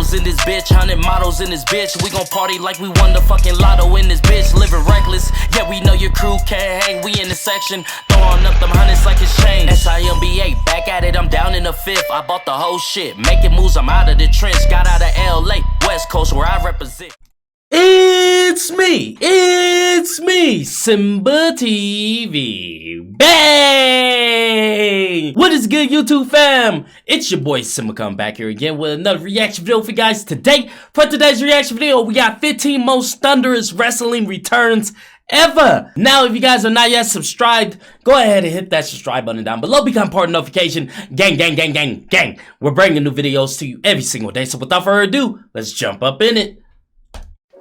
bottles in this bitch, 100 models in this bitch. We gon' party like we won the fucking lotto in this bitch. Living reckless, yeah, we know your crew can't hang. We in the section, throwing up them hundreds like it's change. SIMBA, back at it, I'm down in the fifth. I bought the whole shit, making moves, I'm out of the trench. Got out of LA, West Coast, where I represent. It's me, SimbaTv. Bang! What is good, YouTube fam? It's your boy Simba coming back here again with another reaction video for you guys today. For today's reaction video, we got 15 most thunderous wrestling returns ever. Now, if you guys are not yet subscribed, go ahead and hit that subscribe button down below. Become part of the notification. Gang. We're bringing new videos to you every single day. So without further ado, let's jump up in it.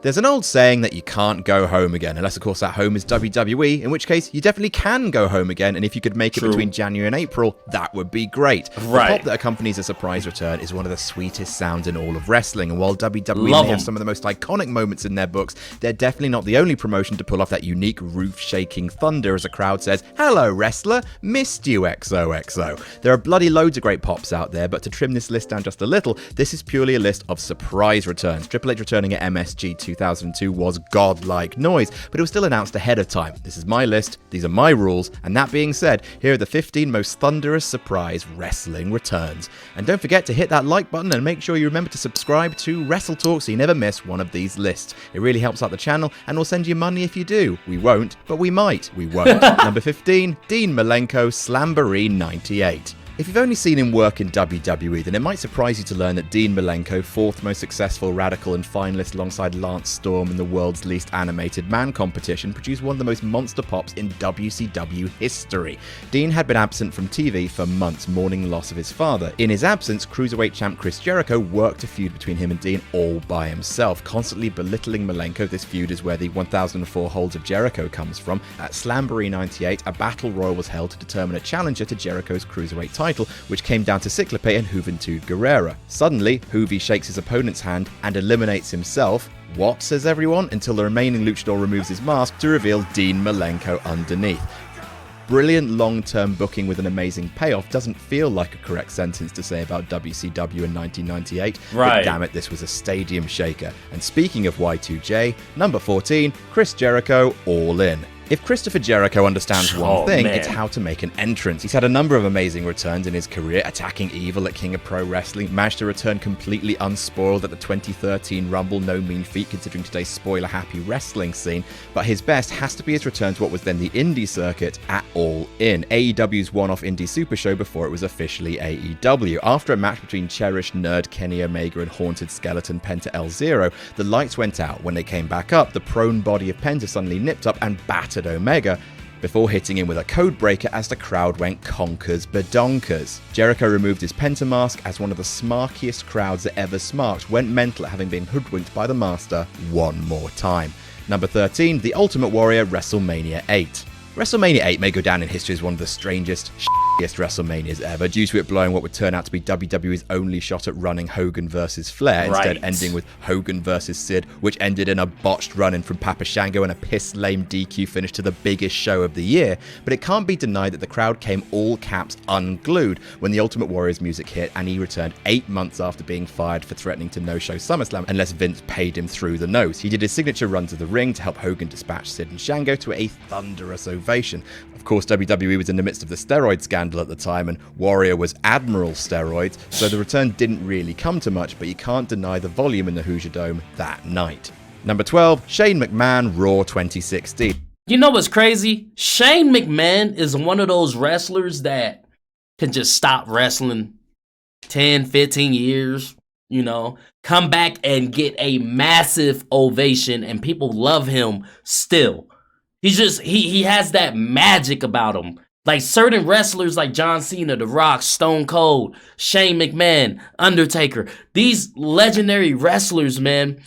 There's an old saying that you can't go home again, unless of course that home is WWE, in which case you definitely can go home again, and if you could make it between January and April, that would be great. Right. The pop that accompanies a surprise return is one of the sweetest sounds in all of wrestling, and while WWE may have some of the most iconic moments in their books, they're definitely not the only promotion to pull off that unique roof-shaking thunder as a crowd says, "Hello wrestler, missed you XOXO." There are bloody loads of great pops out there, but to trim this list down just a little, this is purely a list of surprise returns. Triple H returning at MSG 2002 was godlike noise, but it was still announced ahead of time. This is my list, these are my rules, and that being said, here are the 15 most thunderous surprise wrestling returns. And don't forget to hit that like button and make sure you remember to subscribe to Wrestle Talk so you never miss one of these lists. It really helps out the channel, and we'll send you money if you do. We won't, but we might. We won't. Number 15, Dean Malenko, Slamboree 98. If you've only seen him work in WWE, then it might surprise you to learn that Dean Malenko, fourth most successful Radical and finalist alongside Lance Storm in the world's least animated man competition, produced one of the most monster pops in WCW history. Dean had been absent from TV for months, mourning the loss of his father. In his absence, Cruiserweight champ Chris Jericho worked a feud between him and Dean all by himself, constantly belittling Malenko. This feud is where the 1004 holds of Jericho comes from. At Slamboree 98, a battle royal was held to determine a challenger to Jericho's Cruiserweight title, which came down to Cyclope and Juventud Guerrera. Suddenly, Juvi shakes his opponent's hand and eliminates himself. What, says everyone, until the remaining luchador removes his mask to reveal Dean Malenko underneath. Brilliant long-term booking with an amazing payoff doesn't feel like a correct sentence to say about WCW in 1998, but damn it, this was a stadium shaker. And speaking of Y2J, number 14, Chris Jericho, All In. If Christopher Jericho understands one thing, it's how to make an entrance. He's had a number of amazing returns in his career, attacking Evil at King of Pro Wrestling, managed to return completely unspoiled at the 2013 Rumble, no mean feat considering today's spoiler-happy wrestling scene, but his best has to be his return to what was then the indie circuit at All In, AEW's one-off indie super show before it was officially AEW. After a match between cherished nerd Kenny Omega and haunted skeleton Penta El Zero, the lights went out. When they came back up, the prone body of Penta suddenly nipped up and battered Omega, before hitting him with a code breaker as the crowd went conkers badonkers. Jericho removed his Penta mask as one of the smarkiest crowds that ever smarked went mental at having been hoodwinked by the master one more time. Number 13, The Ultimate Warrior, WrestleMania 8. WrestleMania 8 may go down in history as one of the strangest, shittiest WrestleManias ever, due to it blowing what would turn out to be WWE's only shot at running Hogan vs. Flair, instead ending with Hogan vs. Sid, which ended in a botched run-in from Papa Shango and a piss-lame DQ finish to the biggest show of the year. But it can't be denied that the crowd came all caps unglued when the Ultimate Warrior's music hit, and he returned 8 months after being fired for threatening to no-show SummerSlam unless Vince paid him through the nose. He did his signature run to the ring to help Hogan dispatch Sid and Shango to a thunderous ovation. Of course, WWE was in the midst of the steroid scandal at the time, and Warrior was Admiral steroids, so the return didn't really come to much, but you can't deny the volume in the Hoosier Dome that night. Number 12, Shane McMahon, Raw 2016. You know what's crazy? Shane McMahon is one of those wrestlers that can just stop wrestling 10, 15 years, you know, come back and get a massive ovation, and people love him still. He's just, he has that magic about him. Like certain wrestlers like John Cena, The Rock, Stone Cold, Shane McMahon, Undertaker. These legendary wrestlers, man,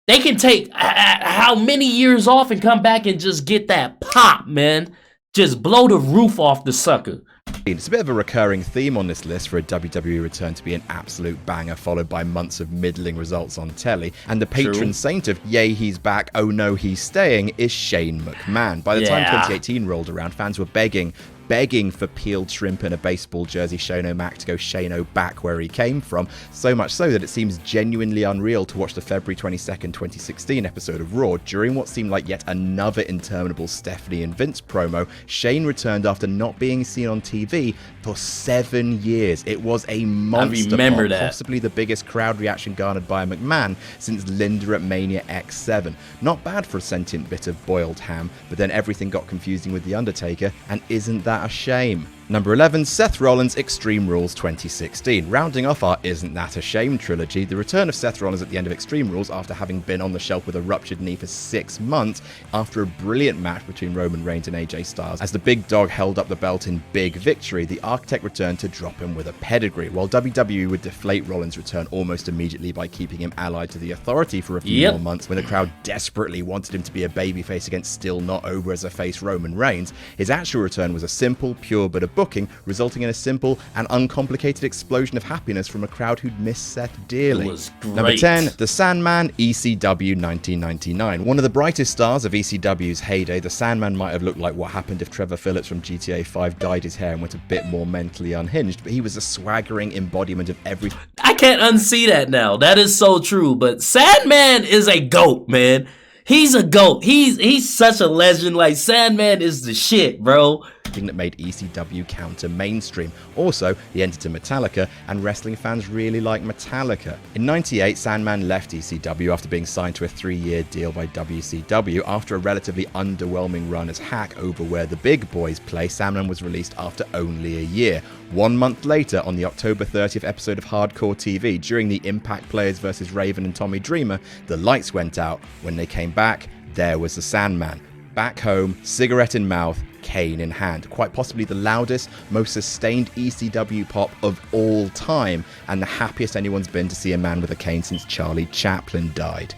they can take how many years off and come back and just get that pop, man. Just blow the roof off the sucker. It's a bit of a recurring theme on this list for a WWE return to be an absolute banger, followed by months of middling results on telly. And the patron saint of yay, he's back, oh no, he's staying, is Shane McMahon. By the time 2018 rolled around, fans were begging, begging for peeled shrimp and a baseball jersey Shane Mac to go Shane back where he came from, so much so that it seems genuinely unreal to watch the February 22nd, 2016 episode of Raw. During what seemed like yet another interminable Stephanie and Vince promo, Shane returned after not being seen on TV for 7 years. It was a monster pop, possibly the biggest crowd reaction garnered by a McMahon since Linda at Mania X7. Not bad for a sentient bit of boiled ham, but then everything got confusing with The Undertaker, and isn't that a shame? Number 11, Seth Rollins Extreme Rules 2016. Rounding off our Isn't That a Shame trilogy, the return of Seth Rollins at the end of Extreme Rules after having been on the shelf with a ruptured knee for 6 months after a brilliant match between Roman Reigns and AJ Styles. As the big dog held up the belt in big victory, the Architect returned to drop him with a pedigree, while WWE would deflate Rollins' return almost immediately by keeping him allied to the Authority for a few more months when the crowd desperately wanted him to be a babyface against still not over as a face Roman Reigns. His actual return was a simple, pure but a booking, resulting in a simple and uncomplicated explosion of happiness from a crowd who'd missed Seth dearly. It was great. Number 10, the Sandman, ECW 1999. One of the brightest stars of ECW's heyday, the Sandman might have looked like what happened if Trevor Phillips from GTA 5 dyed his hair and went a bit more mentally unhinged, but he was a swaggering embodiment of every... I can't unsee that now. That is so true, but Sandman is a GOAT, man. He's a GOAT. He's such a legend. Like, Sandman is the shit, bro. That made ECW counter mainstream. Also, he entered to Metallica, and wrestling fans really like Metallica. In '98, Sandman left ECW after being signed to a 3-year deal by WCW. After a relatively underwhelming run as Hack over where the big boys play, Sandman was released after only a year. 1 month later, on the October 30th episode of Hardcore TV, during the Impact Players vs. Raven and Tommy Dreamer, the lights went out. When they came back, there was the Sandman. Back home, cigarette in mouth, cane in hand. Quite possibly the loudest, most sustained ECW pop of all time, and the happiest anyone's been to see a man with a cane since Charlie Chaplin died.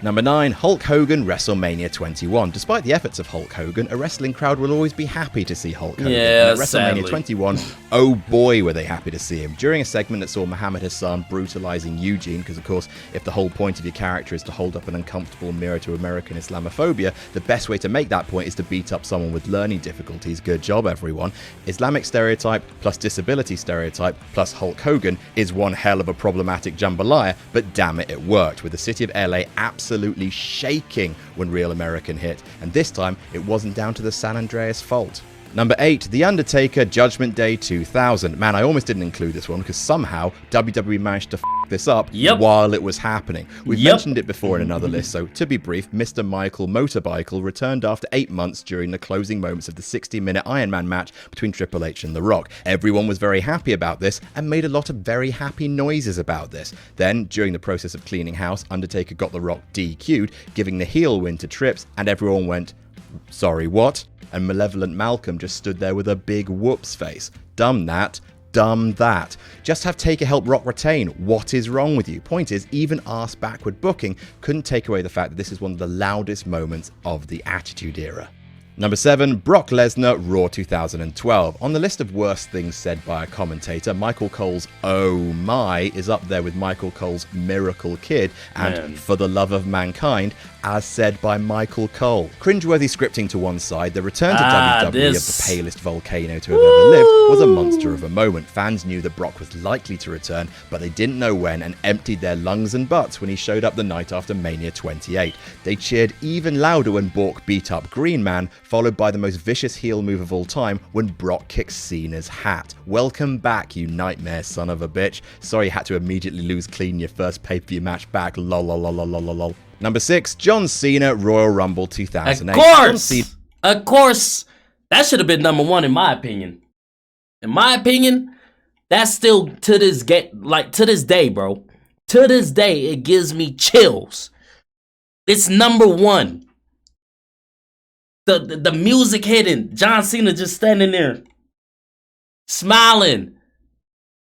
Number 9, Hulk Hogan, WrestleMania 21. Despite the efforts of Hulk Hogan, a wrestling crowd will always be happy to see Hulk Hogan. Yeah, and at WrestleMania 21, oh boy were they happy to see him. During a segment that saw Muhammad Hassan brutalizing Eugene, because of course, if the whole point of your character is to hold up an uncomfortable mirror to American Islamophobia, the best way to make that point is to beat up someone with learning difficulties. Good job, everyone. Islamic stereotype plus disability stereotype plus Hulk Hogan is one hell of a problematic jambalaya, but damn it, it worked, with the city of LA absolutely shaking when Real American hit, and this time it wasn't down to the San Andreas fault. Number 8, The Undertaker, Judgment Day 2000. Man, I almost didn't include this one because somehow WWE managed to f*** this up while it was happening. We've mentioned it before in another list, so to be brief, Mr. Michael Motorbicycle returned after 8 months during the closing moments of the 60-minute Iron Man match between Triple H and The Rock. Everyone was very happy about this and made a lot of very happy noises about this. Then, during the process of cleaning house, Undertaker got The Rock DQ'd, giving the heel win to Trips, and everyone went, "Sorry, what?" And Malevolent Malcolm just stood there with a big whoops face. Dumb that. Dumb that. Just have Taker help Rock retain. What is wrong with you? Point is, even arse backward booking couldn't take away the fact that this is one of the loudest moments of the Attitude Era. Number 7, Brock Lesnar, Raw 2012. On the list of worst things said by a commentator, Michael Cole's "Oh my" is up there with Michael Cole's "Miracle Kid" and "For the Love of Mankind," as said by Michael Cole. Cringeworthy scripting to one side, the return to WWE of the palest volcano to have ever lived was a monster of a moment. Fans knew that Brock was likely to return, but they didn't know when, and emptied their lungs and butts when he showed up the night after Mania 28. They cheered even louder when Bork beat up Green Man, followed by the most vicious heel move of all time when Brock kicks Cena's hat. Welcome back, you nightmare son of a bitch. Sorry you had to immediately lose clean your first pay-per-view match back. Lol lol lol lol lol lol. Number 6, John Cena, Royal Rumble 2008. Of course, that should have been number 1 in my opinion. In my opinion, that's still to this day, bro. To this day, it gives me chills. It's number 1. The music hitting, John Cena just standing there, smiling,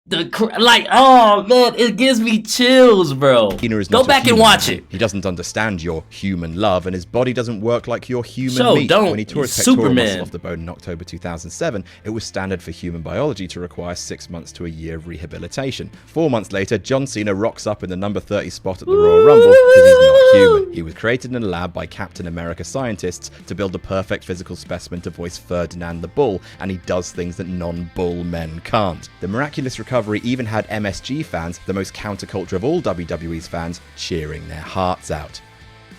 Like, oh man, it gives me chills, bro. Cena is Go not a back and human watch man. it. He doesn't understand your human love, and his body doesn't work like your human So meat. don't. When he tore his pectoral Superman. muscle off the bone in October 2007, it was standard for human biology to require 6 months to a year of rehabilitation. 4 months later, John Cena rocks up in the number 30 spot at the Royal Rumble because he's not human. He was created in a lab by Captain America scientists to build the perfect physical specimen to voice Ferdinand the Bull, and he does things that non-bull men can't. The miraculous recovery even had MSG fans, the most counterculture of all WWE's fans, cheering their hearts out.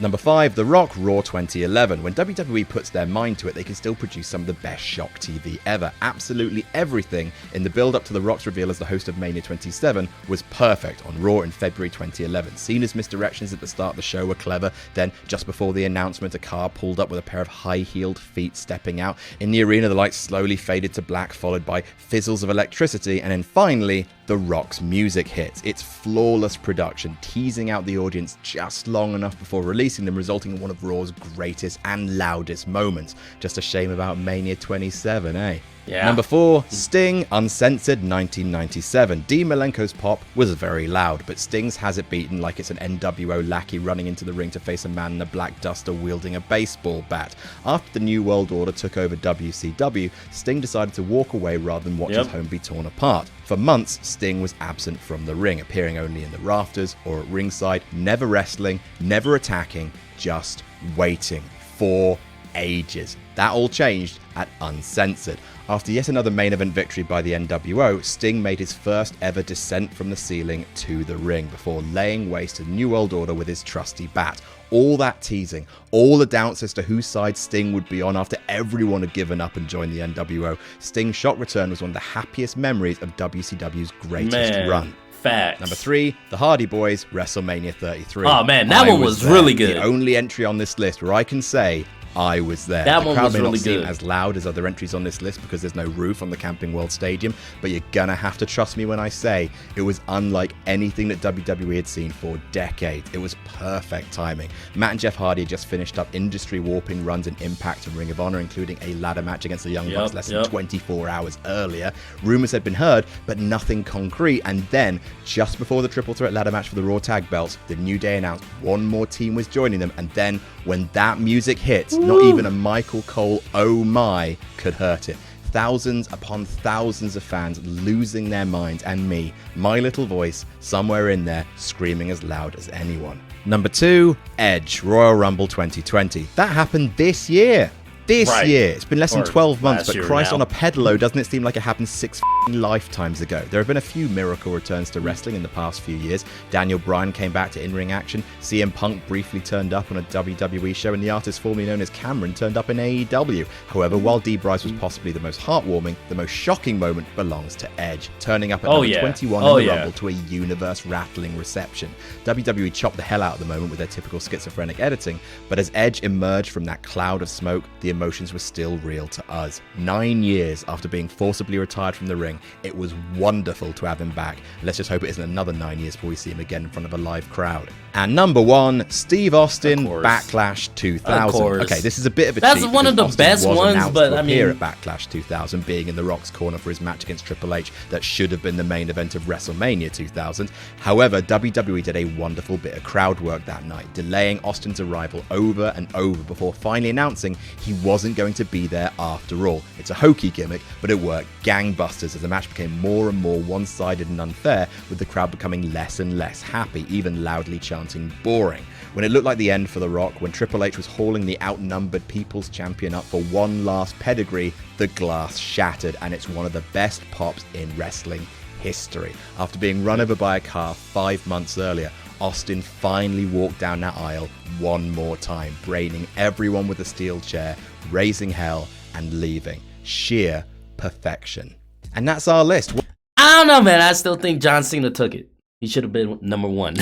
Number 5, The Rock, Raw 2011. When WWE puts their mind to it, they can still produce some of the best shock TV ever. Absolutely everything in the build-up to The Rock's reveal as the host of Mania 27 was perfect on Raw in February 2011. Cena's misdirections at the start of the show were clever. Then, just before the announcement, a car pulled up with a pair of high-heeled feet stepping out. In the arena, the lights slowly faded to black, followed by fizzles of electricity, and then finally, The Rock's music hits. It's flawless production, teasing out the audience just long enough before releasing them, resulting in one of Raw's greatest and loudest moments. Just a shame about Mania 27, eh? Yeah. Number 4, Sting, Uncensored, 1997. Dean Malenko's pop was very loud, but Sting's has it beaten like it's an NWO lackey running into the ring to face a man in a black duster wielding a baseball bat. After the New World Order took over WCW, Sting decided to walk away rather than watch his home be torn apart. For months, Sting was absent from the ring, appearing only in the rafters or at ringside, never wrestling, never attacking, just waiting for ages. That all changed at Uncensored. After yet another main event victory by the NWO, Sting made his first ever descent from the ceiling to the ring before laying waste to the New World Order with his trusty bat. All that teasing, all the doubts as to whose side Sting would be on after everyone had given up and joined the NWO, Sting's shock return was one of the happiest memories of WCW's greatest run. Facts. Number 3, The Hardy Boys, WrestleMania 33. Oh man, that one was really good. The only entry on this list where I can say I was there. That the one crowd was may really not seem good. as loud as other entries on this list because there's no roof on the Camping World Stadium, but you're gonna have to trust me when I say it was unlike anything that WWE had seen for decades. It was perfect timing. Matt and Jeff Hardy had just finished up industry-warping runs in Impact and Ring of Honor, including a ladder match against the Young Bucks less than 24 hours earlier. Rumors had been heard, but nothing concrete, and then, just before the Triple Threat ladder match for the Raw Tag Belts, the New Day announced one more team was joining them, and then, when that music hit, not even a Michael Cole "Oh My" could hurt it. Thousands upon thousands of fans losing their minds, and me, my little voice, somewhere in there, screaming as loud as anyone. Number 2, Edge, Royal Rumble 2020. That happened this year. This year. It's been less than 12 months, but Christ on a pedalo, doesn't it seem like it happened 6 lifetimes ago? There have been a few miracle returns to wrestling in the past few years. Daniel Bryan came back to in-ring action. CM Punk briefly turned up on a WWE show, and the artist formerly known as Cameron turned up in AEW. However, while D. Bryce was possibly the most heartwarming, the most shocking moment belongs to Edge, turning up at number 21 in the Rumble to a universe-rattling reception. WWE chopped the hell out of the moment with their typical schizophrenic editing, but as Edge emerged from that cloud of smoke, the emotions were still real to us. 9 years after being forcibly retired from the ring, it was wonderful to have him back. Let's just hope it isn't another 9 years before we see him again in front of a live crowd. And number 1, Steve Austin, Backlash 2000. Okay, this is a bit of a cheat. That's one of the best ones, but I mean, here at Backlash 2000, being in The Rock's corner for his match against Triple H that should have been the main event of WrestleMania 2000. However, WWE did a wonderful bit of crowd work that night, delaying Austin's arrival over and over before finally announcing he wasn't going to be there after all. It's a hokey gimmick, but it worked gangbusters as the match became more and more one-sided and unfair, with the crowd becoming less and less happy, even loudly chanting boring. When it looked like the end for The Rock, when Triple H was hauling the outnumbered People's Champion up for one last pedigree, the glass shattered, and it's one of the best pops in wrestling history. After being run over by a car 5 months earlier, Austin finally walked down that aisle one more time, braining everyone with a steel chair, raising hell, and leaving. Sheer perfection. And that's our list. I don't know, man. I still think John Cena took it. He should have been number 1.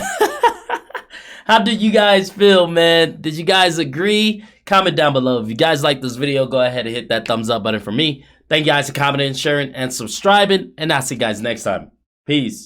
How did you guys feel, man? Did you guys agree? Comment down below. If you guys like this video, go ahead and hit that thumbs up button for me. Thank you guys for commenting, sharing, and subscribing. And I'll see you guys next time. Peace.